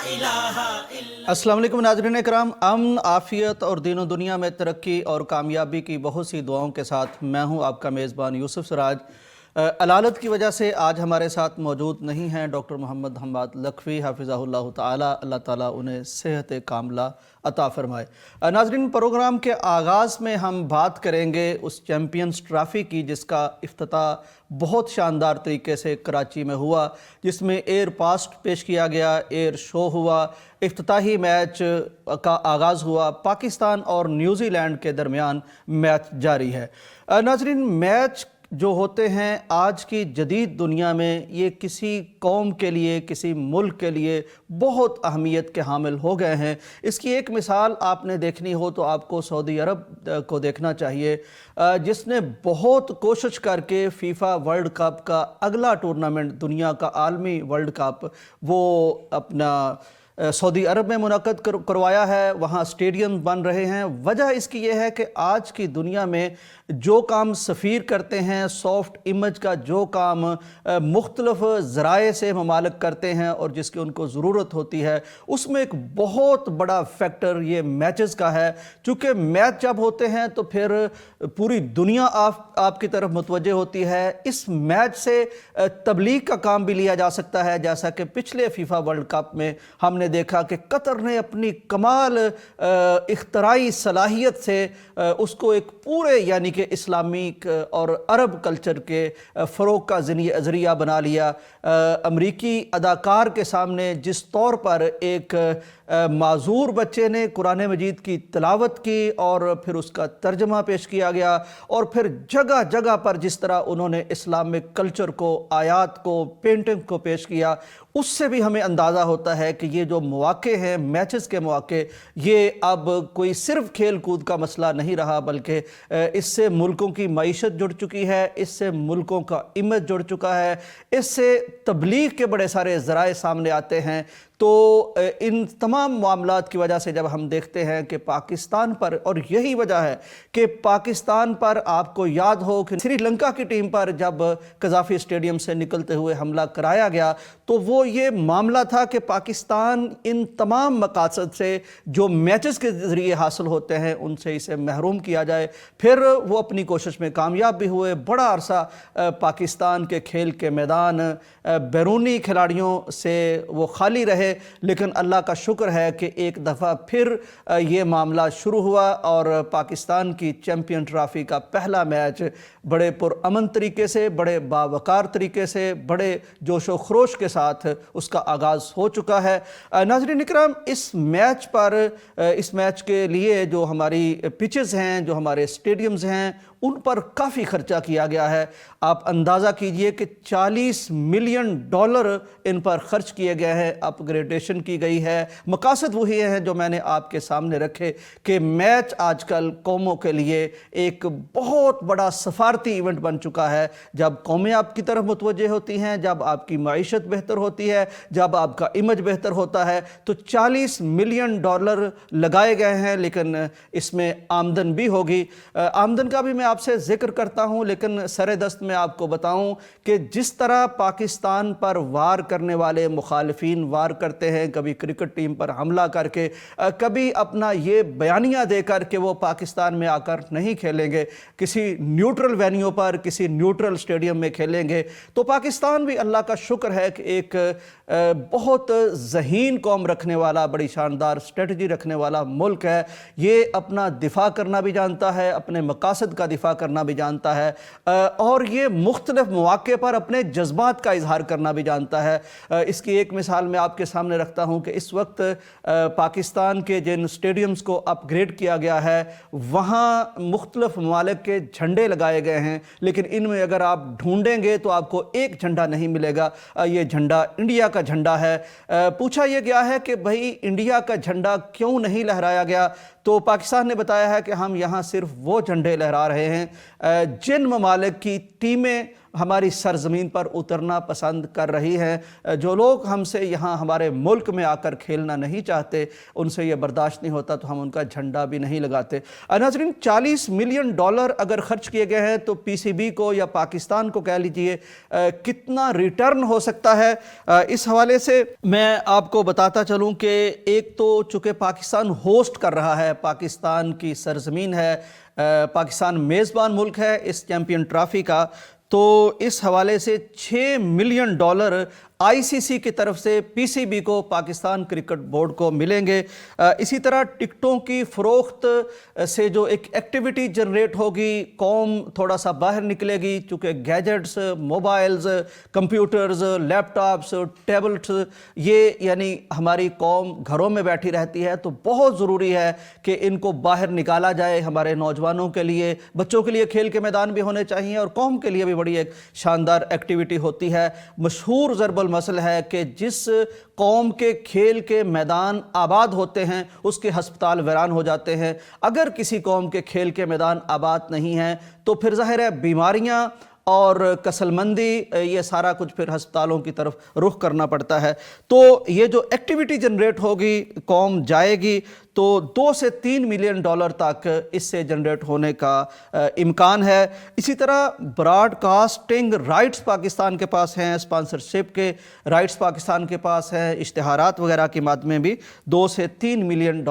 अस्सलाम वालेकुम नाज़रीन इकराम। अमन, आफ़ियत और दीन और दुनिया में तरक्की और कामयाबी की बहुत सी दुआओं के साथ मैं हूं आपका मेज़बान यूसुफ सिराज। अलालत की वजह से आज हमारे साथ मौजूद नहीं हैं डॉक्टर मोहम्मद हम्माद लखवी हाफ़िज़हुल्लाह ताला, अल्लाह ताला उन्हें सेहत कामिला अता फ़रमाए। नाज़रीन, प्रोग्राम के आगाज़ में हम बात करेंगे उस चैम्पियंस ट्रॉफ़ी की जिसका इफ्तिताह बहुत शानदार तरीके से कराची में हुआ, जिसमें एयर पास्ट पेश किया गया, एयर शो हुआ, इफ्तिताही मैच का आगाज़ हुआ। पाकिस्तान और न्यूज़ीलैंड के दरमियान मैच जारी है। नाज़रीन, मैच जो होते हैं आज की जदीद दुनिया में, ये किसी कौम के लिए, किसी मुल्क के लिए बहुत अहमियत के हामिल हो गए हैं। इसकी एक मिसाल आपने देखनी हो तो आपको सऊदी अरब को देखना चाहिए, जिसने बहुत कोशिश करके फ़ीफ़ा वर्ल्ड कप का अगला टूर्नामेंट, दुनिया का आलमी वर्ल्ड कप, वो अपना सऊदी अरब में मुनक़्क़द करवाया है। वहाँ स्टेडियम बन रहे हैं। वजह इसकी ये है कि आज की दुनिया में जो काम सफ़ीर करते हैं, सॉफ्ट इमेज का जो काम मुख्तलिफ ज़राए से ममालिक करते हैं और जिसकी उनको ज़रूरत होती है, उसमें एक बहुत बड़ा फैक्टर ये मैचेस का है। चूँकि मैच जब होते हैं तो फिर पूरी दुनिया आपकी तरफ मुतवज्जे होती है। इस मैच से तबलीग का काम भी लिया जा सकता है, जैसा कि पिछले फ़ीफ़ा वर्ल्ड कप में हमने देखा कि कतर ने अपनी कमाल इख्तराई सलाहियत से उसको एक पूरे यानी कि इस्लामिक और अरब कल्चर के फ़रोग़ का ज़रिया बना लिया। अमरीकी अदाकार के सामने जिस तौर पर एक माज़ूर बच्चे ने कुरान मजीद की तिलावत की और फिर उसका तर्जमा पेश किया गया, और फिर जगह जगह पर जिस तरह उन्होंने इस्लामिक कल्चर को, आयात को, पेंटिंग को पेश किया, उससे भी हमें अंदाज़ा होता है कि ये जो मौक़े हैं, मैचेस के मौक़े, ये अब कोई सिर्फ खेल कूद का मसला नहीं रहा, बल्कि इससे मुल्कों की मईशत जुड़ चुकी है, इससे मुल्कों का इमेज जुड़ चुका है, इससे तबलीग के बड़े सारे ज़राए सामने आते हैं। तो इन तमाम मामलात की वजह से जब हम देखते हैं कि पाकिस्तान पर, और यही वजह है कि पाकिस्तान पर, आपको याद हो कि श्रीलंका की टीम पर जब कज़ाफ़ी स्टेडियम से निकलते हुए हमला कराया गया, तो वो ये मामला था कि पाकिस्तान इन तमाम मकासद से जो मैचेस के ज़रिए हासिल होते हैं उनसे इसे महरूम किया जाए। फिर वो अपनी कोशिश में कामयाब भी हुए। बड़ा अरसा पाकिस्तान के खेल के मैदान बैरूनी खिलाड़ियों से वो खाली रहे, लेकिन अल्लाह का शुक्र है कि एक दफ़ा फिर ये मामला शुरू हुआ और पाकिस्तान की चैम्पियन ट्रॉफ़ी का पहला मैच बड़े पुरअमन तरीके से, बड़े बावकार तरीके से, बड़े जोश व खरोश के साथ उसका आगाज़ हो चुका है। नाज़रीन इकराम, इस मैच के लिए जो हमारी पिचेस हैं, जो हमारे स्टेडियम्स हैं, उन पर काफ़ी खर्चा किया गया है। आप अंदाज़ा कीजिए कि $40 मिलियन इन पर खर्च किए गए हैं, अपग्रेडेशन की गई है। मकासद वही हैं जो मैंने आपके सामने रखे कि मैच आजकल कौमों के लिए एक बहुत बड़ा सफारती इवेंट बन चुका है। जब कौमें आपकी तरफ मुतवज्जे होती हैं, जब आपकी मईशत बेहतर होती है, जब आपका इमेज बेहतर होता है, तो $40 मिलियन लगाए गए हैं। लेकिन इसमें आमदन भी होगी। आमदन का भी मैं आपसे जिक्र करता हूं, लेकिन सरे दस्त में आपको बताऊं कि जिस तरह पाकिस्तान पर वार करने वाले मुखालिफिन वार करते हैं, कभी क्रिकेट टीम पर हमला करके, कभी अपना ये बयानिया देकर कि वो पाकिस्तान में आकर नहीं खेलेंगे, किसी न्यूट्रल वेन्यू पर, किसी न्यूट्रल स्टेडियम में खेलेंगे, तो पाकिस्तान भी अल्लाह का शुक्र है कि एक बहुत ज़हीन कौम रखने वाला, बड़ी शानदार स्ट्रेटजी रखने वाला मुल्क है। ये अपना दिफा करना भी जानता है, अपने मकासद का दिफा करना भी जानता है, और ये मुख्तलिफ मौक़े पर अपने जज्बात का इजहार करना भी जानता है। इसकी एक मिसाल मैं आपके सामने रखता हूँ कि इस वक्त पाकिस्तान के जिन स्टेडियम्स को अपग्रेड किया गया है, वहाँ मुख्तलिफ ममालिक के झंडे लगाए गए हैं, लेकिन इनमें अगर आप ढूंढेंगे तो आपको एक झंडा नहीं मिलेगा। ये झंडा इंडिया का झंडा है। पूछा यह गया है कि भाई इंडिया का झंडा क्यों नहीं लहराया गया, तो पाकिस्तान ने बताया है कि हम यहाँ सिर्फ वो झंडे लहरा रहे हैं जिन ममालिक की टीमें हमारी सरजमीन पर उतरना पसंद कर रही हैं। जो लोग हमसे यहाँ हमारे मुल्क में आकर खेलना नहीं चाहते, उनसे ये बर्दाश्त नहीं होता, तो हम उनका झंडा भी नहीं लगाते। नाज़रीन, $40 मिलियन अगर खर्च किए गए हैं तो पीसीबी को या पाकिस्तान को कह लीजिए कितना रिटर्न हो सकता है। इस हवाले से मैं आपको बताता चलूं कि एक तो चूँकि पाकिस्तान होस्ट कर रहा है, पाकिस्तान की सरजमीन है, पाकिस्तान मेज़बान मुल्क है इस चैम्पियन ट्रॉफी का, तो इस हवाले से $6 मिलियन आईसीसी की तरफ से पीसीबी को, पाकिस्तान क्रिकेट बोर्ड को मिलेंगे। इसी तरह टिकटों की फ़रोख्त से जो एक एक्टिविटी जनरेट होगी, कौम थोड़ा सा बाहर निकलेगी, चूँकि gadgets, mobiles, computers, laptops, tablets, ये यानी हमारी कौम घरों में बैठी रहती है, तो बहुत ज़रूरी है कि इनको बाहर निकाला जाए। हमारे नौजवानों के लिए, बच्चों के लिए खेल के मैदान भी होने चाहिए और कौम के लिए भी बड़ी एक शानदार एक्टिविटी होती है। मशहूर ज़रबल मसल है कि जिस कौम के खेल के मैदान आबाद होते हैं उसके हस्पताल वीरान हो जाते हैं। अगर किसी कौम के खेल के मैदान आबाद नहीं हैं तो फिर ज़ाहिर है बीमारियां और कसलमंदी, ये सारा कुछ फिर हस्पतालों की तरफ रुख करना पड़ता है। तो ये जो एक्टिविटी जनरेट होगी, कौम जाएगी, तो $2 से $3 मिलियन तक इससे जनरेट होने का इम्कान है। इसी तरह ब्रॉडकास्टिंग राइट्स पाकिस्तान के पास हैं, स्पॉन्सरशिप के राइट्स पाकिस्तान के पास हैं, इश्तिहारात वगैरह के माध्यम में भी $2 से $3 मिलियन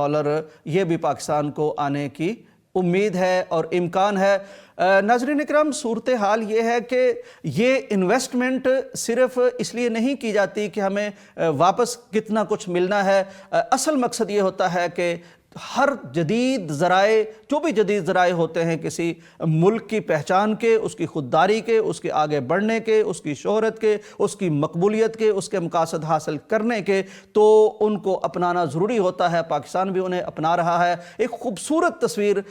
ये भी पाकिस्तान को आने की उम्मीद है और इम्कान है। नाज़रीन इकराम, सूरत हाल ये है कि ये इन्वेस्टमेंट सिर्फ इसलिए नहीं की जाती कि हमें वापस कितना कुछ मिलना है। असल मकसद ये होता है कि हर जदीद ज़राए, जो भी जदीद ज़राए होते हैं किसी मुल्क की पहचान के, उसकी खुददारी के, उसके आगे बढ़ने के, उसकी शोहरत के, उसकी मकबूलियत के, उसके मकासद हासिल करने के, तो उनको अपनाना ज़रूरी होता है। पाकिस्तान भी उन्हें अपना रहा है। एक खूबसूरत तस्वीर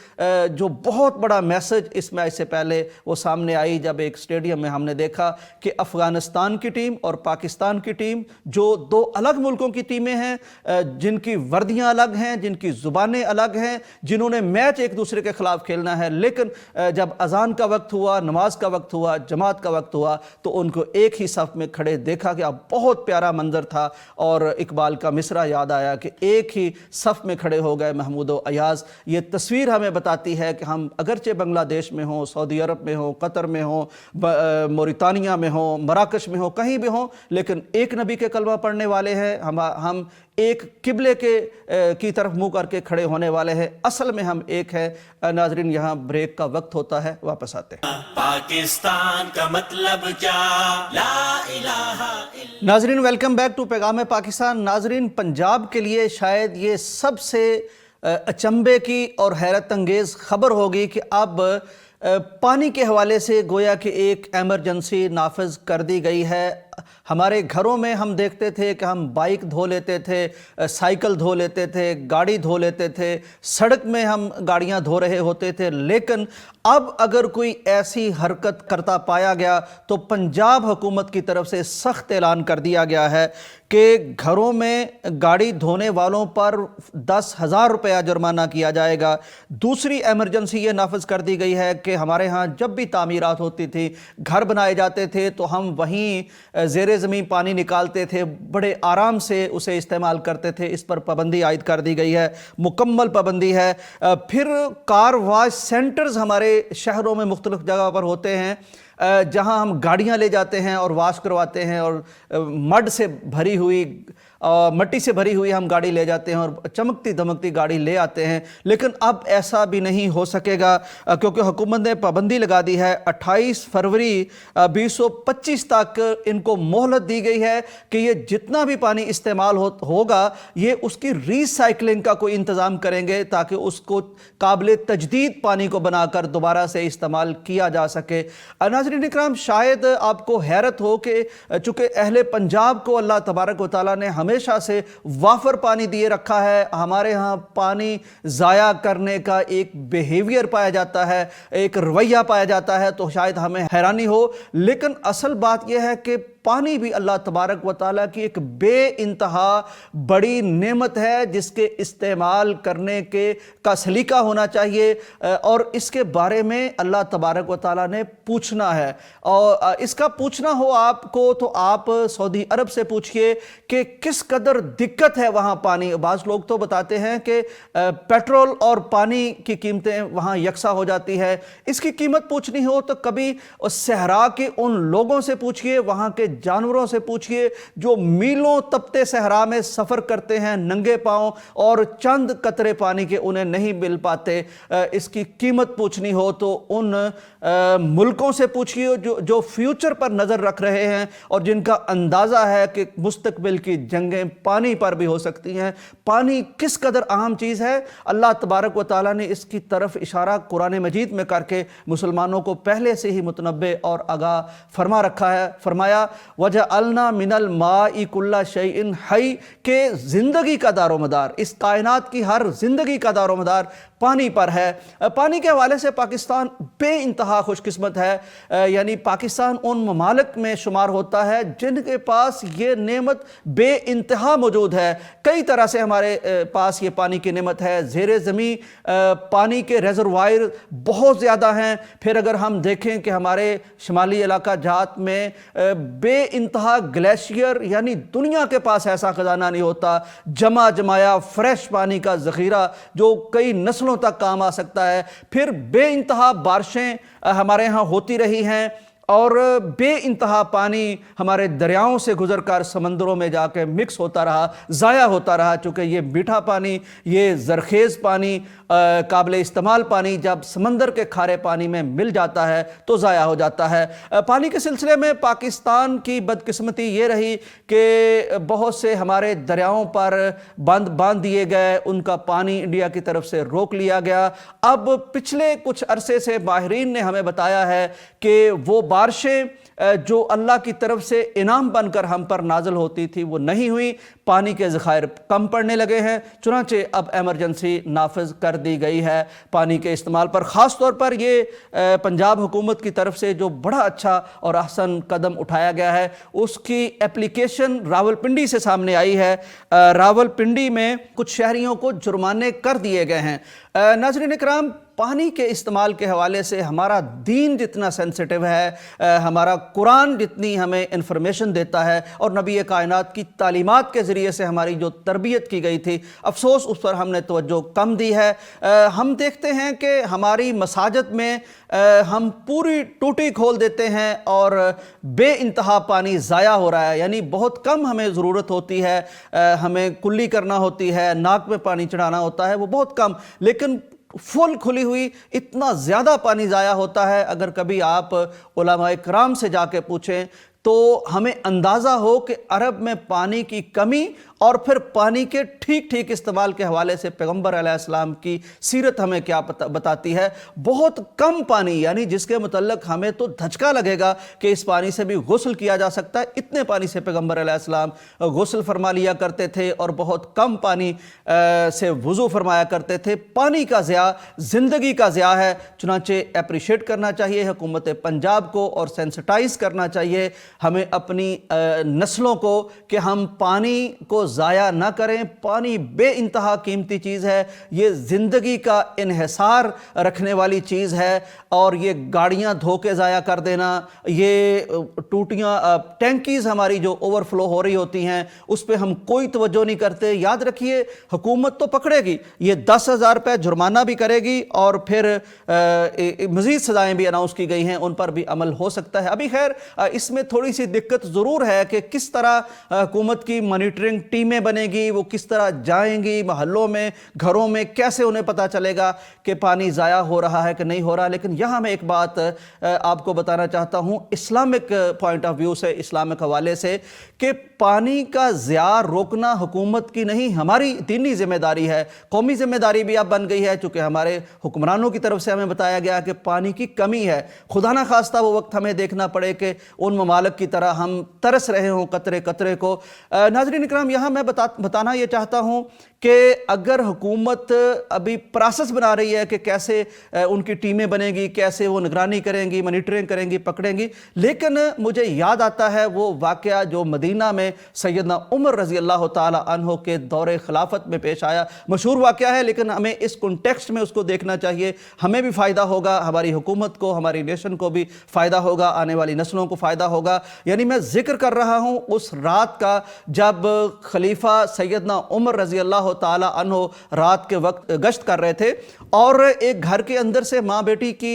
जो बहुत बड़ा मैसेज इस मैच से पहले वो सामने आई, जब एक स्टेडियम में हमने देखा कि अफ़गानिस्तान की टीम और पाकिस्तान की टीम, जो दो अलग मुल्कों की टीमें हैं, जिनकी वर्दियाँ अलग हैं, जिनकी ज़ुबानें अलग हैं, जिन्होंने मैच एक दूसरे के ख़िलाफ़ खेलना है, लेकिन जब अज़ान का वक्त हुआ, नमाज का वक्त हुआ, जमात का वक्त हुआ, तो उनको एक ही सफ़ में खड़े देखा गया। बहुत प्यारा मंजर था और इकबाल का मिसरा याद आया कि एक ही सफ़ में खड़े हो गए महमूद व अयाज़। ये तस्वीर हमें बताती है कि हम अगरचे बांग्लादेश में हों, सऊदी अरब में हों, कतर में हों, मोरितानिया में हों, मराकश में हों, कहीं भी हों, लेकिन एक नबी के कलमा पढ़ने वाले हैं। हम एक किबले की तरफ मुंह करके खड़े होने वाले हैं। असल में हम एक है। नाजरीन, यहाँ ब्रेक का वक्त होता है, वापस आते हैं। पाकिस्तान का मतलब क्या, ला इलाहा इल्लल्लाह। नाजरीन, वेलकम बैक टू पैगाम पाकिस्तान। नाजरीन, पंजाब के लिए शायद ये सबसे अचंभे की और हैरत अंगेज़ खबर होगी कि अब पानी के हवाले से गोया कि एक एमरजेंसी नाफिज कर दी गई है। हमारे घरों में हम देखते थे कि हम बाइक धो लेते थे, साइकिल धो लेते थे, गाड़ी धो लेते थे, सड़क में हम गाड़ियां धो रहे होते थे, लेकिन अब अगर कोई ऐसी हरकत करता पाया गया तो पंजाब हुकूमत की तरफ से सख्त ऐलान कर दिया गया है कि घरों में गाड़ी धोने वालों पर 10,000 रुपया जुर्माना किया जाएगा। दूसरी एमरजेंसी ये नाफिज कर दी गई है कि हमारे यहाँ जब भी तामीरात होती थी, घर बनाए जाते थे, तो हम वहीं ज़ेरे ज़मीन पानी निकालते थे, बड़े आराम से उसे इस्तेमाल करते थे। इस पर पाबंदी आयद कर दी गई है, मुकम्मल पाबंदी है। फिर कार वॉश सेंटर्स हमारे शहरों में मुख्तलिफ जगह पर होते हैं, जहां हम गाड़ियां ले जाते हैं और वॉश करवाते हैं, और मड से भरी हुई, मट्टी से भरी हुई हम गाड़ी ले जाते हैं और चमकती धमकती गाड़ी ले आते हैं। लेकिन अब ऐसा भी नहीं हो सकेगा, क्योंकि हुकूमत ने पाबंदी लगा दी है। 28 फरवरी 2025 तक इनको मोहलत दी गई है कि ये जितना भी पानी इस्तेमाल होगा, ये उसकी रीसाइकलिंग का कोई इंतज़ाम करेंगे ताकि उसको काबिल तजदीद पानी को बनाकर दोबारा से इस्तेमाल किया जा सके। नाज़रीन इकराम, शायद आपको हैरत हो कि चूँकि अहले पंजाब को अल्लाह तबारक व तआला ने हमेशा से वाफर पानी दिए रखा है, हमारे यहाँ पानी ज़ाया करने का एक बिहेवियर पाया जाता है, एक रवैया पाया जाता है, तो शायद हमें हैरानी हो। लेकिन असल बात यह है कि پانی بھی اللہ تبارک و تعالیٰ کی ایک بے انتہا بڑی نعمت ہے جس کے استعمال کرنے کا سلیقہ ہونا چاہیے، اور اس کے بارے میں اللہ تبارک و تعالیٰ نے پوچھنا ہے۔ اور اس کا پوچھنا ہو آپ کو تو آپ سعودی عرب سے پوچھئے کہ کس قدر دقت ہے وہاں پانی۔ بعض لوگ تو بتاتے ہیں کہ پیٹرول اور پانی کی قیمتیں وہاں یکساں ہو جاتی ہے۔ اس کی قیمت پوچھنی ہو تو کبھی صحرا کے ان لوگوں سے پوچھئے، وہاں کے جانوروں سے پوچھئے جو میلوں تپتے صحرا میں سفر کرتے ہیں ننگے پاؤں اور چند قطرے پانی کے انہیں نہیں مل پاتے۔ اس کی قیمت پوچھنی ہو تو ان ملکوں سے پوچھئے جو فیوچر پر نظر رکھ رہے ہیں اور جن کا اندازہ ہے کہ مستقبل کی جنگیں پانی پر بھی ہو سکتی ہیں۔ پانی کس قدر اہم چیز ہے، اللہ تبارک و تعالیٰ نے اس کی طرف اشارہ قرآن مجید میں کر کے مسلمانوں کو پہلے سے ہی متنبہ اور آگاہ فرما رکھا ہے۔ فرمایا وَجَعَلْنَا مِنَ الْمَاءِ كُلَّ شَيْءٍ حَيٍّ، کہ زندگی کا دار و مدار، اس کائنات کی ہر زندگی کا دار و مدار پانی پر ہے۔ پانی کے حوالے سے پاکستان بے انتہا خوش قسمت ہے، یعنی پاکستان ان ممالک میں شمار ہوتا ہے جن کے پاس یہ نعمت بے انتہا موجود ہے۔ کئی طرح سے ہمارے پاس یہ پانی کی نعمت ہے، زیر زمین پانی کے ریزروائر بہت زیادہ ہیں۔ پھر اگر ہم دیکھیں کہ ہمارے شمالی علاقہ جات میں بے انتہا گلیشیئر، یعنی دنیا کے پاس ایسا خزانہ نہیں ہوتا، جمع جمایا فریش پانی کا ذخیرہ جو کئی نسلوں تک کام آ سکتا ہے۔ پھر بے انتہا بارشیں ہمارے ہاں ہوتی رہی ہیں اور بے انتہا پانی ہمارے دریاؤں سے گزر کر سمندروں میں جا کے مکس ہوتا رہا، ضائع ہوتا رہا، چونکہ یہ میٹھا پانی، یہ زرخیز پانی، قابل استعمال پانی جب سمندر کے کھارے پانی میں مل جاتا ہے تو ضائع ہو جاتا ہے۔ پانی کے سلسلے میں پاکستان کی بدقسمتی یہ رہی کہ بہت سے ہمارے دریاؤں پر باندھ دیے گئے، ان کا پانی انڈیا کی طرف سے روک لیا گیا۔ اب پچھلے کچھ عرصے سے ماہرین نے ہمیں بتایا ہے کہ وہ بارشیں جو اللہ کی طرف سے انعام بن کر ہم پر نازل ہوتی تھی وہ نہیں ہوئی، پانی کے ذخائر کم پڑنے لگے ہیں، چنانچہ اب ایمرجنسی نافذ کر دی گئی ہے پانی کے استعمال پر۔ خاص طور پر یہ پنجاب حکومت کی طرف سے جو بڑا اچھا اور احسن قدم اٹھایا گیا ہے، اس کی اپلیکیشن راولپنڈی سے سامنے آئی ہے۔ راولپنڈی میں کچھ شہریوں کو جرمانے کر دیے گئے ہیں۔ ناظرین اکرام، پانی کے استعمال کے حوالے سے ہمارا دین جتنا سینسٹیو ہے، ہمارا قرآن جتنی ہمیں انفارمیشن دیتا ہے، اور نبی کائنات کی تعلیمات کے ذریعے سے ہماری جو تربیت کی گئی تھی، افسوس اس پر ہم نے توجہ کم دی ہے۔ ہم دیکھتے ہیں کہ ہماری مساجد میں ہم پوری ٹوٹی کھول دیتے ہیں اور بے انتہا پانی ضائع ہو رہا ہے، یعنی بہت کم ہمیں ضرورت ہوتی ہے، ہمیں کلی کرنا ہوتی ہے، ناک میں پانی چڑھانا ہوتا ہے، وہ بہت کم، لیکن فل کھلی ہوئی اتنا زیادہ پانی ضائع ہوتا ہے۔ اگر کبھی آپ علماء کرام سے جا کے پوچھیں تو ہمیں اندازہ ہو کہ عرب میں پانی کی کمی اور پھر پانی کے ٹھیک استعمال کے حوالے سے پیغمبر علیہ السلام کی سیرت ہمیں کیا بتاتی ہے۔ بہت کم پانی، یعنی جس کے متعلق ہمیں تو دھچکا لگے گا کہ اس پانی سے بھی غسل کیا جا سکتا ہے، اتنے پانی سے پیغمبر علیہ السلام غسل فرما لیا کرتے تھے اور بہت کم پانی سے وضو فرمایا کرتے تھے۔ پانی کا ضیاع زندگی کا ضیاع ہے، چنانچہ اپریشیٹ کرنا چاہیے حکومت پنجاب کو اور سینسٹائز کرنا چاہیے ہمیں اپنی نسلوں کو کہ ہم پانی کو ضائع نہ کریں۔ پانی بے انتہا قیمتی چیز ہے، یہ زندگی کا انحصار رکھنے والی چیز ہے، اور یہ گاڑیاں دھو کے ضائع کر دینا، یہ ٹوٹیاں ٹینکیز ہماری جو اوور فلو ہو رہی ہوتی ہیں اس پہ ہم کوئی توجہ نہیں کرتے۔ یاد رکھیے حکومت تو پکڑے گی، یہ 10,000 روپے جرمانہ بھی کرے گی اور پھر مزید سزائیں بھی اناؤنس کی گئی ہیں، ان پر بھی عمل ہو سکتا ہے۔ ابھی خیر اس میں تھوڑی سی دقت ضرور ہے کہ کس طرح حکومت کی مانیٹرنگ ٹیمیں بنے گی، وہ کس طرح جائیں گی محلوں میں، گھروں میں، کیسے انہیں پتہ چلے گا کہ پانی ضائع ہو رہا ہے کہ نہیں ہو رہا۔ لیکن یہاں میں ایک بات آپ کو بتانا چاہتا ہوں اسلامک پوائنٹ آف ویو سے، اسلامک حوالے سے، کہ پانی کا ضیاع روکنا حکومت کی نہیں ہماری دینی ذمہ داری ہے، قومی ذمہ داری بھی اب بن گئی ہے، چونکہ ہمارے حکمرانوں کی طرف سے ہمیں بتایا گیا کہ پانی کی کمی ہے۔ خدا نہ خواستہ وہ وقت ہمیں دیکھنا پڑے کہ ان ممالک کی طرح ہم ترس رہے ہوں قطرے قطرے کو۔ ناظرین اکرام، یہاں यहाँ मैं बताना ये चाहता हूँ कि अगर हुकूमत अभी प्रोसेस बना रही है कि कैसे उनकी टीमें बनेगी, कैसे वो निगरानी करेंगी, मॉनिटरिंग करेंगी, पकड़ेंगी, लेकिन मुझे याद आता है वो वाक़या जो मदीना में सैयदना उमर रज़ी अल्लाह ताला अन्हो के दौरे खिलाफत में पेश आया। मशहूर वाक़या है, लेकिन हमें इस कॉन्टेक्स्ट में उसको देखना चाहिए। हमें भी फ़ायदा होगा, हमारी हुकूमत को, हमारी नेशन को भी फ़ायदा होगा, आने वाली नस्लों को फ़ायदा होगा। यानी मैं जिक्र कर रहा हूँ उस रात का जब खलीफा सैयदना उमर रज़ी अल्लाह ताला अन्हो रात के वक्त गश्त कर रहे थे और एक घर के अंदर से माँ बेटी की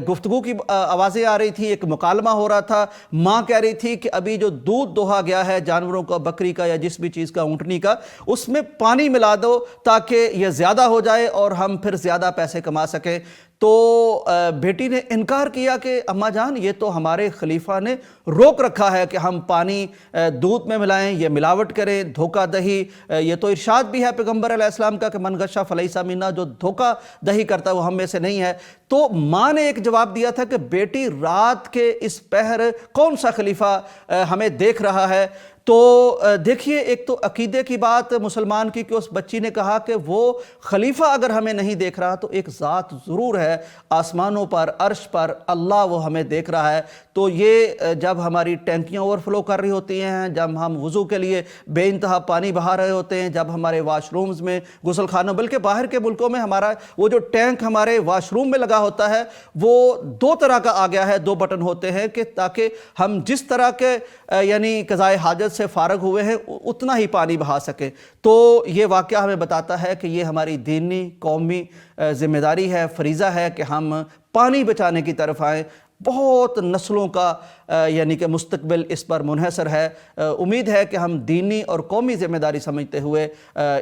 गुफ्तगू की आवाज़ें आ रही थी, एक मुकालमा हो रहा था। माँ कह रही थी कि अभी जो दूध दोहा गया है जानवरों का, बकरी का या जिस भी चीज़ का, ऊँटनी का, उसमें पानी मिला दो ताकि ये ज़्यादा हो जाए और हम फिर ज़्यादा पैसे कमा सकें। तो बेटी ने इनकार किया कि अम्मा जान, ये तो हमारे खलीफा ने रोक रखा है कि हम पानी दूध में मिलाएं, ये मिलावट करें, धोखा दही। ये तो इरशाद भी है पैगंबर अलैहिस्सलाम का कि मन गशा फलैसा मिन्ना, जो धोखा दही करता है वो हम में से नहीं है। तो माँ ने एक जवाब दिया था कि बेटी, रात के इस पहर कौन सा खलीफा हमें देख रहा है? तो देखिए, एक तो अकीदे की बात मुसलमान की कि उस बच्ची ने कहा कि वो खलीफा अगर हमें नहीं देख रहा तो एक ज़ात ज़रूर है आसमानों पर, अर्श पर, अल्लाह वो हमें देख रहा है। तो ये जब हमारी टैंकियाँ ओवरफ्लो कर रही होती हैं, जब हम वज़ू के लिए बेइंतहा पानी बहा रहे होते हैं, जब हमारे वाशरूम्स में, गुसल खानों, बल्कि बाहर के मुल्कों में हमारा वो जो टैंक हमारे वाशरूम में लगा होता है वो दो तरह का आ गया है, दो बटन होते हैं कि ताकि हम जिस तरह के यानी क़ज़ाए हाजत से फारग हुए हैं उतना ही पानी बहा सके। तो ये वाक़या हमें बताता है कि ये हमारी दीनी कौमी ज़िम्मेदारी है, फरीज़ा है कि हम पानी बचाने की तरफ आएँ। बहुत नस्लों का यानी कि मुस्तकबिल इस पर मुनहसर है। उम्मीद है कि हम दीनी और कौमी ज़िम्मेदारी समझते हुए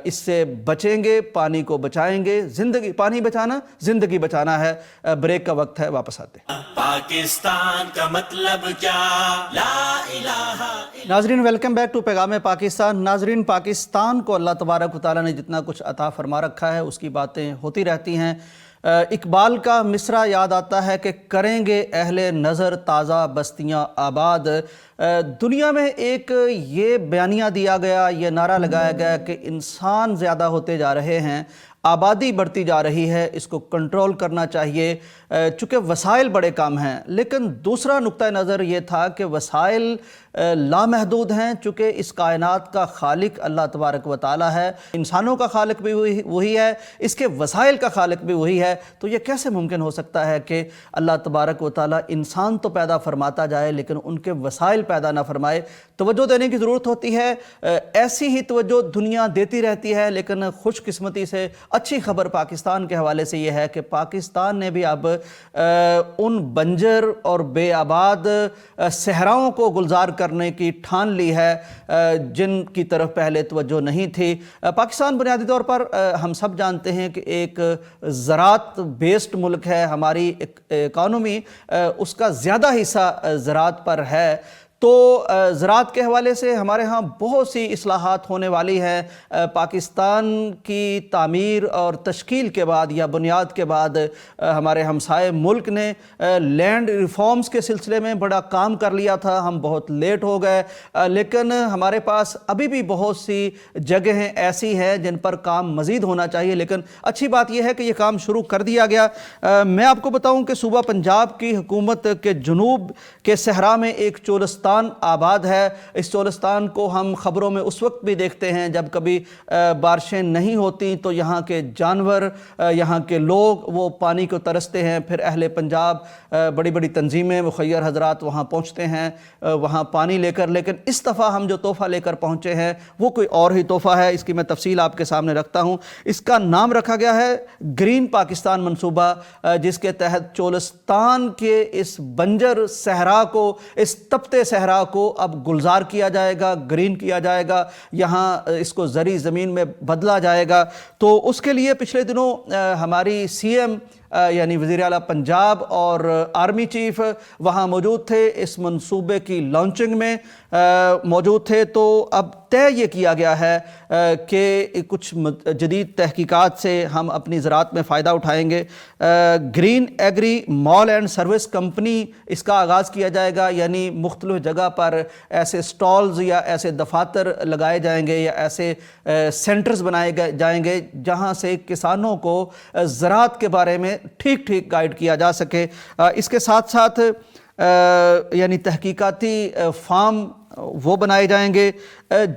इससे बचेंगे, पानी को बचाएंगे। ज़िंदगी, पानी बचाना ज़िंदगी बचाना है। ब्रेक का वक्त है, वापस आते हैं। पाकिस्तान का मतलब क्या? ला इलाहा नाजरीन, वेलकम बैक टू पैगाम पाकिस्तान। नाजरीन, पाकिस्तान को अल्लाह तबारक व तआला ने जितना कुछ अता फरमा रखा है उसकी बातें होती रहती हैं। इकबाल का मिसरा याद आता है कि करेंगे अहले नज़र ताज़ा बस्तियां आबाद। दुनिया में एक ये बयानिया दिया गया, ये नारा लगाया गया कि इंसान ज़्यादा होते जा रहे हैं, आबादी बढ़ती जा रही है, इसको कंट्रोल करना चाहिए चूँकि वसाइल बड़े कम हैं। लेकिन दूसरा नुक्ता नज़र ये था कि वसाइल लामहदूद हैं, चूँकि इस कायनात का खालिक अल्लाह तबारक व तआला है, इंसानों का खालिक भी वही है, इसके वसाइल का खालिक भी वही है। तो ये कैसे मुमकिन हो सकता है कि अल्लाह तबारक व तआला इंसान तो पैदा फरमाता जाए लेकिन उनके वसाइल पैदा ना फरमाए? तवज्जो देने की ज़रूरत होती है। ऐसी ही तवज्जो दुनिया देती रहती है, लेकिन खुशकिस्मती से अच्छी खबर पाकिस्तान के हवाले से ये है कि पाकिस्तान ने भी अब उन बंजर और बेआबाद सहराओं को गुलजार करने की ठान ली है जिनकी तरफ पहले तवज्जो नहीं थी। पाकिस्तान बुनियादी तौर पर हम सब जानते हैं कि एक ज़राअत बेस्ड मुल्क है। हमारी इकानमी उसका ज़्यादा हिस्सा ज़राअत पर है। तो ज़राअत के हवाले से हमारे यहाँ बहुत सी इस्लाहात होने वाली हैं। पाकिस्तान की तामीर और तश्कील के बाद या बुनियाद के बाद हमारे हमसाए मुल्क ने लैंड रिफॉर्म्स के सिलसिले में बड़ा काम कर लिया था। हम बहुत लेट हो गए, लेकिन हमारे पास अभी भी बहुत सी जगहें ऐसी हैं जिन पर काम मज़ीद होना चाहिए। लेकिन अच्छी बात यह है कि ये काम शुरू कर दिया गया। मैं आपको बताऊँ कि सूबा पंजाब की हुकूमत के जुनूब के सहरा में एक चोलिस्तान आबाद है। इस चोलिस्तान को हम ख़बरों में उस वक्त भी देखते हैं जब कभी बारिशें नहीं होती तो यहाँ के जानवर, यहाँ के लोग वो पानी को तरसते हैं। फिर अहले पंजाब, बड़ी बड़ी तंजीमें, मुखय्यर हजरात वहाँ पहुँचते हैं वहाँ पानी लेकर। लेकिन इस दफ़ा हम जो तोहफ़ा लेकर पहुँचे हैं वो कोई और ही तोहफ़ा है। इसकी मैं तफसील आपके सामने रखता हूँ। इसका नाम रखा गया है ग्रीन पाकिस्तान मनसूबा, जिसके तहत चोलिस्तान के इस बंजर सहरा को, इस तपते सहरा को अब गुलजार किया जाएगा, ग्रीन किया जाएगा, यहाँ इसको ज़री ज़मीन में बदला जाएगा। तो उसके लिए पिछले दिनों हमारी सीएम यानी वज़ीर आला पंजाब और आर्मी चीफ़ वहाँ मौजूद थे, इस मंसूबे की लॉन्चिंग में मौजूद थे। तो अब طے یہ کیا گیا ہے کہ کچھ جدید تحقیقات سے ہم اپنی زراعت میں فائدہ اٹھائیں گے۔ Green agri mall and service company اس کا آغاز کیا جائے گا، یعنی مختلف جگہ پر ایسے سٹالز یا ایسے دفاتر لگائے جائیں گے یا ایسے سینٹرز بنائے جائیں گے جہاں سے کسانوں کو زراعت کے بارے میں ٹھیک ٹھیک گائیڈ کیا جا سکے۔ اس کے ساتھ ساتھ یعنی تحقیقاتی فارم وہ بنائے جائیں گے۔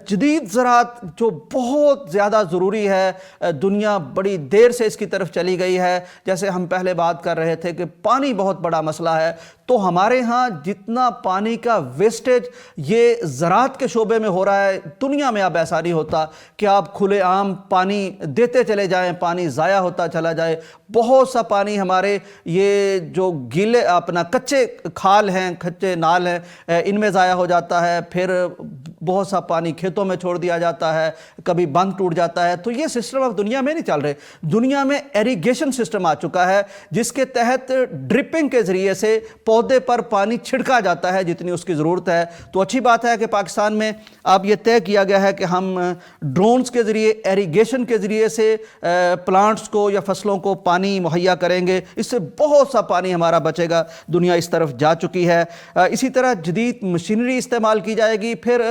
جدید زراعت جو بہت زیادہ ضروری ہے، دنیا بڑی دیر سے اس کی طرف چلی گئی ہے۔ جیسے ہم پہلے بات کر رہے تھے کہ پانی بہت بڑا مسئلہ ہے، تو ہمارے ہاں جتنا پانی کا ویسٹیج یہ زراعت کے شعبے میں ہو رہا ہے، دنیا میں اب ایسا نہیں ہوتا کہ آپ کھلے عام پانی دیتے چلے جائیں، پانی ضائع ہوتا چلا جائے۔ بہت سا پانی ہمارے یہ جو گیلے اپنا کچے کھال ہیں، کچے نال ہیں، ان میں ضائع ہو جاتا ہے، پھر بہت سا پانی کھیتوں میں چھوڑ دیا جاتا ہے، کبھی بند ٹوٹ جاتا ہے۔ تو یہ سسٹم اب دنیا میں نہیں چل رہے۔ دنیا میں ایریگیشن سسٹم آ چکا ہے جس کے تحت ڈرپنگ کے ذریعے سے پودے پر پانی چھڑکا جاتا ہے جتنی اس کی ضرورت ہے۔ تو اچھی بات ہے کہ پاکستان میں اب یہ طے کیا گیا ہے کہ ہم ڈرونز کے ذریعے، ایریگیشن کے ذریعے سے پلانٹس کو یا فصلوں کو پانی مہیا کریں گے۔ اس سے بہت سا پانی ہمارا بچے گا، دنیا اس طرف جا چکی ہے۔ اسی طرح جدید مشینری استعمال کی جائے گی۔ پھر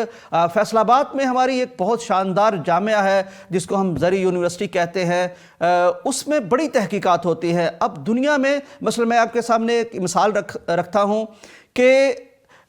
فیصل آباد میں ہماری ایک بہت شاندار جامعہ ہے جس کو ہم زرعی یونیورسٹی کہتے ہیں، اس میں بڑی تحقیقات ہوتی ہے۔ اب دنیا میں مثلا میں آپ کے سامنے ایک مثال رکھتا ہوں کہ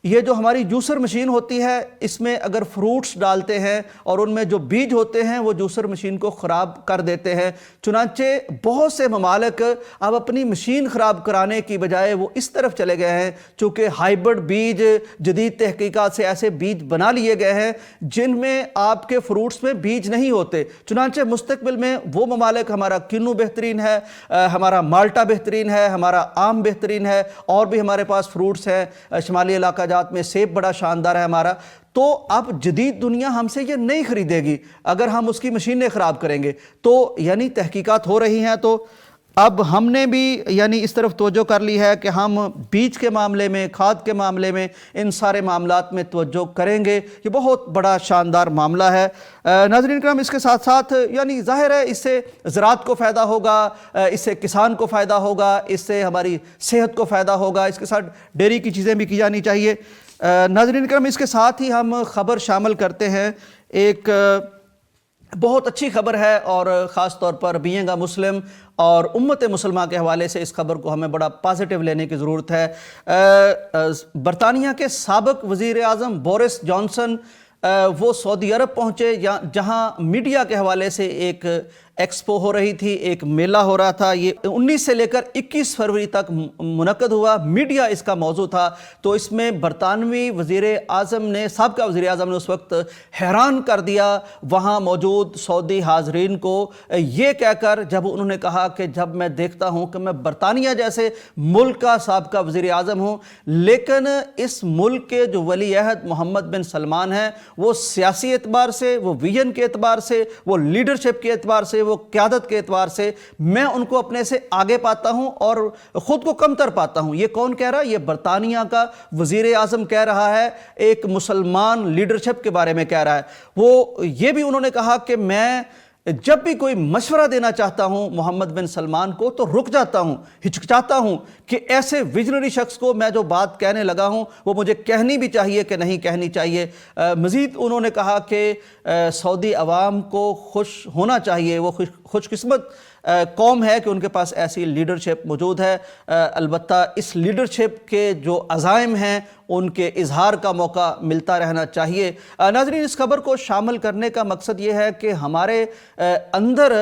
یہ جو ہماری جوسر مشین ہوتی ہے، اس میں اگر فروٹس ڈالتے ہیں اور ان میں جو بیج ہوتے ہیں وہ جوسر مشین کو خراب کر دیتے ہیں۔ چنانچہ بہت سے ممالک اب اپنی مشین خراب کرانے کی بجائے وہ اس طرف چلے گئے ہیں، چونکہ ہائیبرڈ بیج، جدید تحقیقات سے ایسے بیج بنا لیے گئے ہیں جن میں آپ کے فروٹس میں بیج نہیں ہوتے۔ چنانچہ مستقبل میں وہ ممالک، ہمارا کنو بہترین ہے، ہمارا مالٹا بہترین ہے، ہمارا آم بہترین ہے، اور بھی ہمارے پاس فروٹس ہیں، شمالی علاقہ میں سیب بڑا شاندار ہے ہمارا۔ تو اب جدید دنیا ہم سے یہ نہیں خریدے گی اگر ہم اس کی مشینیں خراب کریں گے۔ تو یعنی تحقیقات ہو رہی ہیں، تو اب ہم نے بھی یعنی اس طرف توجہ کر لی ہے کہ ہم بیج کے معاملے میں، کھاد کے معاملے میں، ان سارے معاملات میں توجہ کریں گے۔ یہ بہت بڑا شاندار معاملہ ہے۔ ناظرین کرام، اس کے ساتھ ساتھ یعنی ظاہر ہے اس سے زراعت کو فائدہ ہوگا، اس سے کسان کو فائدہ ہوگا، اس سے ہماری صحت کو فائدہ ہوگا، اس کے ساتھ ڈیری کی چیزیں بھی کی جانی چاہیے۔ ناظرین کرام، اس کے ساتھ ہی ہم خبر شامل کرتے ہیں۔ ایک بہت اچھی خبر ہے اور خاص طور پر بینگ اے مسلم اور امت مسلمہ کے حوالے سے اس خبر کو ہمیں بڑا پازیٹیو لینے کی ضرورت ہے۔ برطانیہ کے سابق وزیر اعظم بورس جانسن وہ سعودی عرب پہنچے، جہاں میڈیا کے حوالے سے ایک ایکسپو ہو رہی تھی، ایک میلہ ہو رہا تھا۔ یہ 19 سے لے کر 21 فروری تک منعقد ہوا۔ میڈیا اس کا موضوع تھا۔ تو اس میں برطانوی وزیر اعظم نے، سابقہ وزیر اعظم نے اس وقت حیران کر دیا وہاں موجود سعودی حاضرین کو، یہ کہہ کر جب انہوں نے کہا کہ جب میں دیکھتا ہوں کہ میں برطانیہ جیسے ملک کا سابقہ وزیر اعظم ہوں، لیکن اس ملک کے جو ولی عہد محمد بن سلمان ہیں، وہ سیاسی اعتبار سے، وہ ویژن کے اعتبار سے، وہ لیڈرشپ کے اعتبار سے، وہ قیادت کے اعتبار سے میں ان کو اپنے سے آگے پاتا ہوں اور خود کو کمتر پاتا ہوں۔ یہ کون کہہ رہا ہے؟ یہ برطانیہ کا وزیر اعظم کہہ رہا ہے، ایک مسلمان لیڈرشپ کے بارے میں کہہ رہا ہے۔ وہ یہ بھی انہوں نے کہا کہ میں جب بھی کوئی مشورہ دینا چاہتا ہوں محمد بن سلمان کو تو رک جاتا ہوں، ہچکچاتا ہوں کہ ایسے ویژنری شخص کو میں جو بات کہنے لگا ہوں وہ مجھے کہنی بھی چاہیے کہ نہیں کہنی چاہیے۔ مزید انہوں نے کہا کہ سعودی عوام کو خوش ہونا چاہیے، وہ خوش قسمت قوم ہے کہ ان کے پاس ایسی لیڈرشپ موجود ہے۔ البتہ اس لیڈرشپ کے جو عزائم ہیں ان کے اظہار کا موقع ملتا رہنا چاہیے۔ ناظرین، اس خبر کو شامل کرنے کا مقصد یہ ہے کہ ہمارے اندر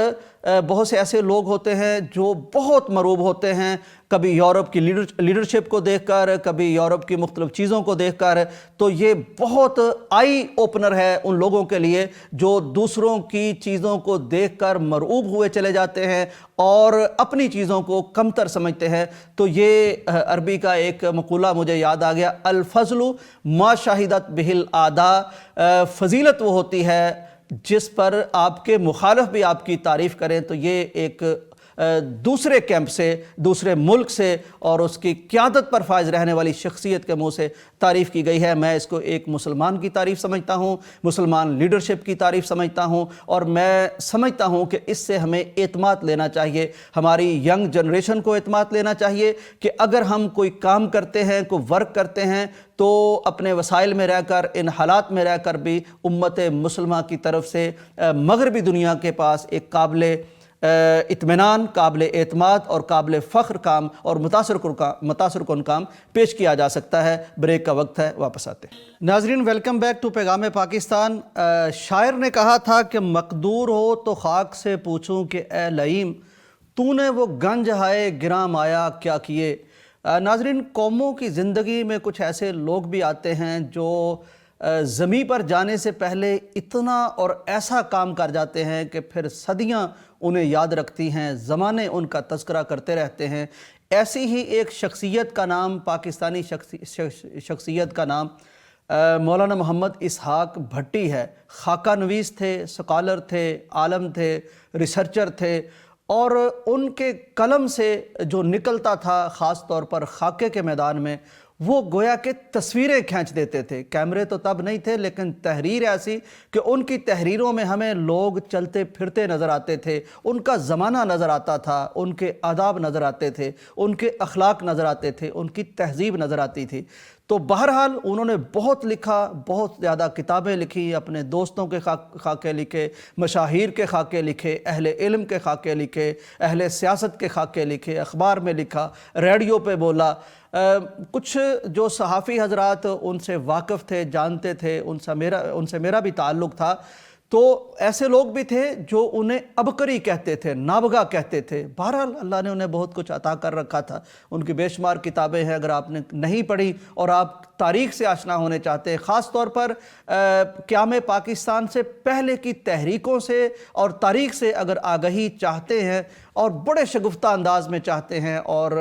بہت سے ایسے لوگ ہوتے ہیں جو بہت مروب ہوتے ہیں، کبھی یورپ کی لیڈرشپ کو دیکھ کر، کبھی یورپ کی مختلف چیزوں کو دیکھ کر۔ تو یہ بہت آئی اوپنر ہے ان لوگوں کے لیے جو دوسروں کی چیزوں کو دیکھ کر مرعوب ہوئے چلے جاتے ہیں اور اپنی چیزوں کو کمتر سمجھتے ہیں۔ تو یہ عربی کا ایک مقولہ مجھے یاد آ گیا، الفضل ما شہدت بہ الاعداء، فضیلت وہ ہوتی ہے جس پر آپ کے مخالف بھی آپ کی تعریف کریں۔ تو یہ ایک دوسرے کیمپ سے، دوسرے ملک سے اور اس کی قیادت پر فائز رہنے والی شخصیت کے منہ سے تعریف کی گئی ہے۔ میں اس کو ایک مسلمان کی تعریف سمجھتا ہوں، مسلمان لیڈرشپ کی تعریف سمجھتا ہوں، اور میں سمجھتا ہوں کہ اس سے ہمیں اعتماد لینا چاہیے، ہماری ینگ جنریشن کو اعتماد لینا چاہیے کہ اگر ہم کوئی کام کرتے ہیں، کوئی ورک کرتے ہیں، تو اپنے وسائل میں رہ کر، ان حالات میں رہ کر بھی امت مسلمہ کی طرف سے مغربی دنیا کے پاس ایک قابل اطمینان، قابل اعتماد اور قابل فخر کام اور متاثر کن کام پیش کیا جا سکتا ہے۔ بریک کا وقت ہے، واپس آتے ہیں۔ ناظرین، ویلکم بیک ٹو پیغام پاکستان۔ شاعر نے کہا تھا کہ مقدور ہو تو خاک سے پوچھوں کہ اے لئیم، تو نے وہ گنج ہائے گراں مایا کیا کیے۔ ناظرین، قوموں کی زندگی میں کچھ ایسے لوگ بھی آتے ہیں جو زمین پر جانے سے پہلے اتنا اور ایسا کام کر جاتے ہیں کہ پھر صدیاں انہیں یاد رکھتی ہیں، زمانے ان کا تذکرہ کرتے رہتے ہیں۔ ایسی ہی ایک شخصیت کا نام، پاکستانی شخصیت کا نام مولانا محمد اسحاق بھٹی ہے۔ خاکہ نویس تھے، سکالر تھے، عالم تھے، ریسرچر تھے، اور ان کے قلم سے جو نکلتا تھا خاص طور پر خاکے کے میدان میں، وہ گویا کہ تصویریں کھینچ دیتے تھے۔ کیمرے تو تب نہیں تھے، لیکن تحریر ایسی کہ ان کی تحریروں میں ہمیں لوگ چلتے پھرتے نظر آتے تھے، ان کا زمانہ نظر آتا تھا، ان کے آداب نظر آتے تھے، ان کے اخلاق نظر آتے تھے، ان کی تہذیب نظر آتی تھی۔ تو بہرحال انہوں نے بہت لکھا، بہت زیادہ کتابیں لکھی، اپنے دوستوں کے خاکے لکھے، مشاہیر کے خاکے لکھے، اہل علم کے خاکے لکھے، اہل سیاست کے خاکے لکھے، اخبار میں لکھا، ریڈیو پہ بولا۔ کچھ جو صحافی حضرات ان سے واقف تھے، جانتے تھے، ان سے میرا بھی تعلق تھا، تو ایسے لوگ بھی تھے جو انہیں عبقری کہتے تھے، نابغہ کہتے تھے۔ بہرحال اللہ نے انہیں بہت کچھ عطا کر رکھا تھا۔ ان کی بے شمار کتابیں ہیں، اگر آپ نے نہیں پڑھی اور آپ تاریخ سے آشنا ہونے چاہتے ہیں، خاص طور پر قیام پاکستان سے پہلے کی تحریکوں سے اور تاریخ سے اگر آگہی چاہتے ہیں اور بڑے شگفتہ انداز میں چاہتے ہیں اور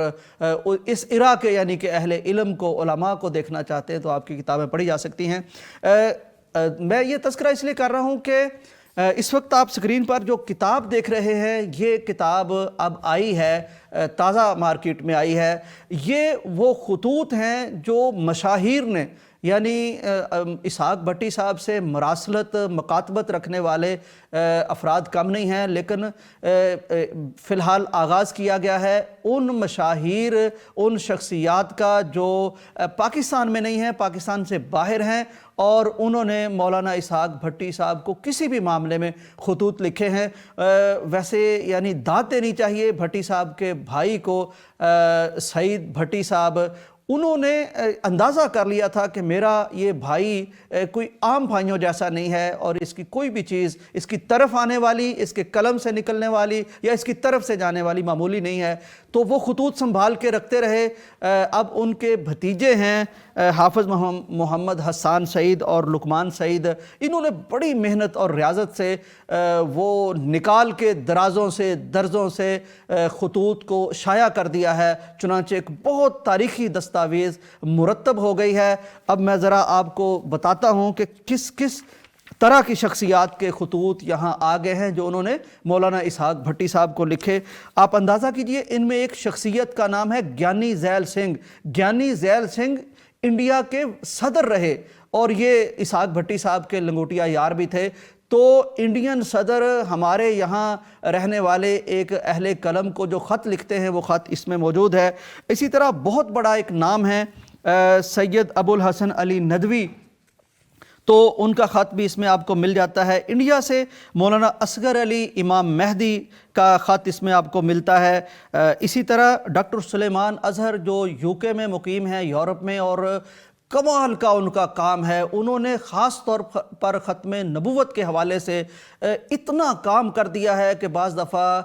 اس ایرا کے یعنی کہ اہل علم کو، علماء کو دیکھنا چاہتے ہیں، تو آپ کی کتابیں پڑھی جا سکتی ہیں۔ میں یہ تذکرہ اس لیے کر رہا ہوں کہ اس وقت آپ سکرین پر جو کتاب دیکھ رہے ہیں، یہ کتاب اب آئی ہے، تازہ مارکیٹ میں آئی ہے۔ یہ وہ خطوط ہیں جو مشاہیر نے، یعنی اسحاق بھٹی صاحب سے مراسلت، مکاتبت رکھنے والے افراد کم نہیں ہیں، لیکن فی الحال آغاز کیا گیا ہے ان مشاہیر، ان شخصیات کا جو پاکستان میں نہیں ہیں، پاکستان سے باہر ہیں، اور انہوں نے مولانا اسحاق بھٹی صاحب کو کسی بھی معاملے میں خطوط لکھے ہیں۔ ویسے یعنی داد دینی چاہیے بھٹی صاحب کے بھائی کو، سعید بھٹی صاحب۔ انہوں نے اندازہ کر لیا تھا کہ میرا یہ بھائی کوئی عام بھائیوں جیسا نہیں ہے، اور اس کی کوئی بھی چیز اس کی طرف آنے والی، اس کے قلم سے نکلنے والی یا اس کی طرف سے جانے والی معمولی نہیں ہے۔ تو وہ خطوط سنبھال کے رکھتے رہے۔ اب ان کے بھتیجے ہیں حافظ محمد حسان سعید اور لقمان سعید، انہوں نے بڑی محنت اور ریاضت سے وہ نکال کے درازوں سے، درزوں سے خطوط کو شائع کر دیا ہے، چنانچہ ایک بہت تاریخی دستاویز مرتب ہو گئی ہے۔ اب میں ذرا آپ کو بتاتا ہوں کہ کس کس طرح کی شخصیات کے خطوط یہاں آگے ہیں جو انہوں نے مولانا اسحاق بھٹی صاحب کو لکھے۔ آپ اندازہ کیجئے، ان میں ایک شخصیت کا نام ہے گیانی ذیل سنگھ۔ گیانی ذیل سنگھ انڈیا کے صدر رہے، اور یہ اسحاق بھٹی صاحب کے لنگوٹیا یار بھی تھے۔ تو انڈین صدر ہمارے یہاں رہنے والے ایک اہل قلم کو جو خط لکھتے ہیں، وہ خط اس میں موجود ہے۔ اسی طرح بہت بڑا ایک نام ہے سید ابو الحسن علی ندوی، تو ان کا خط بھی اس میں آپ کو مل جاتا ہے۔ انڈیا سے مولانا اصغر علی امام مہدی کا خط اس میں آپ کو ملتا ہے۔ اسی طرح ڈاکٹر سلیمان اظہر جو یو کے میں مقیم ہیں، یورپ میں، اور کمال کا ان کا کام ہے۔ انہوں نے خاص طور پر ختم نبوت کے حوالے سے اتنا کام کر دیا ہے کہ بعض دفعہ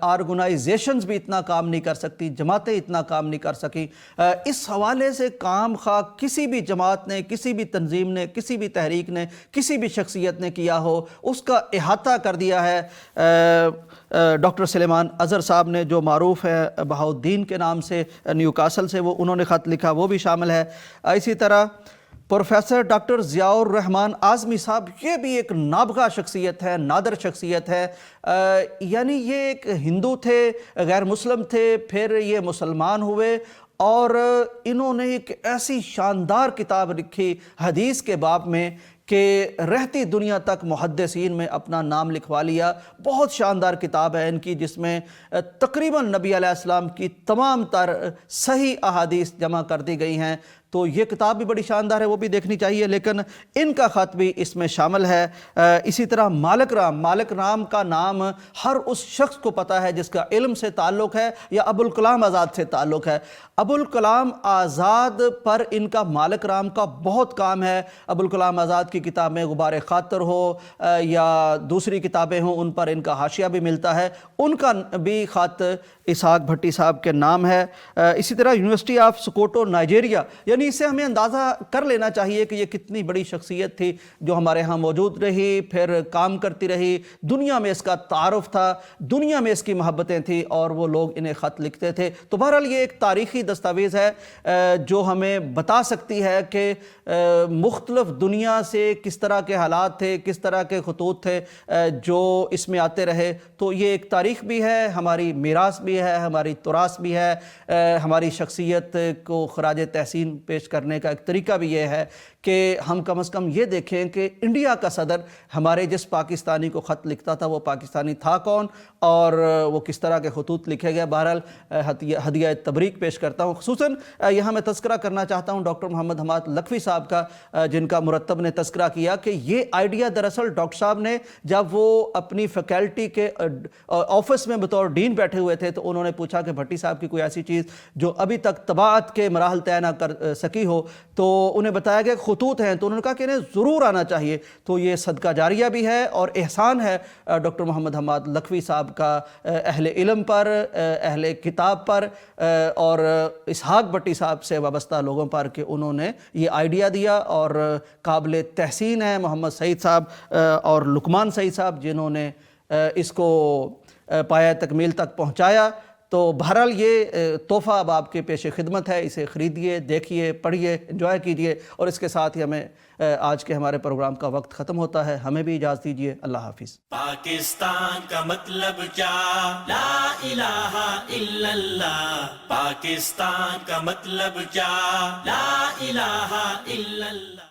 آرگنائزیشنز بھی اتنا کام نہیں کر سکتی، جماعتیں اتنا کام نہیں کر سکی۔ اس حوالے سے کام خواہ کسی بھی جماعت نے، کسی بھی تنظیم نے، کسی بھی تحریک نے، کسی بھی شخصیت نے کیا ہو، اس کا احاطہ کر دیا ہے ڈاکٹر سلیمان اظہر صاحب نے، جو معروف ہے بہاؤالدین کے نام سے، نیو کاسل سے وہ انہوں نے خط لکھا، وہ بھی شامل ہے۔ اسی طرح प्रोफेसर डॉक्टर ज़ियाउर रहमान आज़मी साहब, ये भी एक नाबगा शख्सियत है, नादर शख्सियत है। यानी ये एक हिंदू थे, गैर मुस्लिम थे, फिर ये मुसलमान हुए और इन्होंने एक ऐसी शानदार किताब लिखी हदीस के बाब में कि रहती दुनिया तक मुहद्दिसीन में अपना नाम लिखवा लिया। बहुत शानदार किताब है इनकी, जिसमें तकरीबन नबी अलैहिस्सलाम की तमाम तर सही अहादीस जमा कर दी गई हैं। तो ये किताब भी बड़ी शानदार है, वो भी देखनी चाहिए, लेकिन इनका ख़त भी इसमें शामिल है। इसी तरह मालिक राम का नाम हर उस शख्स को पता है जिसका इल्म से ताल्लुक़ है या अबुल कलाम आज़ाद से ताल्लुक़ है। अबुल कलाम आज़ाद पर इनका मालिक राम का बहुत काम है। अबुल कलाम आज़ाद की किताब में गुबार खातर हो या दूसरी किताबें हों, उन पर इनका हाशिया भी मिलता है। उनका भी ख़त इसहाक भट्टी साहब के नाम है। इसी तरह यूनिवर्सिटी ऑफ सोकोटो नाइजीरिया, यानी इससे हमें अंदाज़ा कर लेना चाहिए कि ये कितनी बड़ी शख्सियत थी जो हमारे यहाँ मौजूद रही, फिर काम करती रही, दुनिया में इसका तारुफ था, दुनिया में इसकी मोहब्बतें थी और वो लोग इन्हें ख़त लिखते थे। तो बहरहाल ये एक तारीख़ी दस्तावेज़ है जो हमें बता सकती है कि मुख्तलिफ दुनिया से किस तरह के हालात थे, किस तरह के खतूत थे जो इसमें आते रहे। तो ये एक तारीख़ भी है, हमारी मीरास भी है, हमारी तुरास भी है, हमारी शख्सियत को खराज तहसीन पेश करने का एक तरीका भी ये है कि हम कम से कम ये देखें कि इंडिया का सदर हमारे जिस पाकिस्तानी को ख़त लिखता था वो पाकिस्तानी था कौन और वो किस तरह के खतूत लिखे गए। बहरहाल हदिया तबरीक पेश करता हूँ। खुसूसन यहाँ मैं तज़किरा करना चाहता हूँ डॉक्टर मोहम्मद हमाद लखवी साहब का, जिनका मुरत्तब ने तज़किरा किया कि ये आइडिया दरअसल डॉक्टर साहब ने जब वो अपनी फैकल्टी के ऑफिस में बतौर डीन बैठे हुए थे तो उन्होंने पूछा कि भट्टी साहब की कोई ऐसी चीज़ जो अभी तक तबाअत के मराहल तय ना कर सकी हो, तो उन्हें बताया गया खतूत हैं, तो उन्होंने कहा कि इन्हें ज़रूर आना चाहिए। तो ये सदका जारिया भी है और एहसान है डॉक्टर मोहम्मद हमाद लखवी साहब का अहले इल्म पर, अहले किताब पर और इसहाक भट्टी साहब से वाबस्ता लोगों पर कि उन्होंने ये आइडिया दिया। और काबिल तहसीन है मोहम्मद सईद साहब और लुकमान सईद साहब जिन्होंने इसको पाया तकमील तक पहुँचाया। तो बहरहाल ये तोहफ़ा अब आपके पेश खिदमत है, इसे ख़रीदिए, देखिए, पढ़िए, एंजॉय कीजिए। और इसके साथ ही हमें आज के हमारे प्रोग्राम का वक्त ख़त्म होता है, हमें भी इजाज़त दीजिए। अल्लाह हाफिज़। पाकिस्तान का मतलब क्या? ला इलाहा इल्लल्लाह। पाकिस्तान का मतलब क्या? ला इलाहा इल्लल्लाह।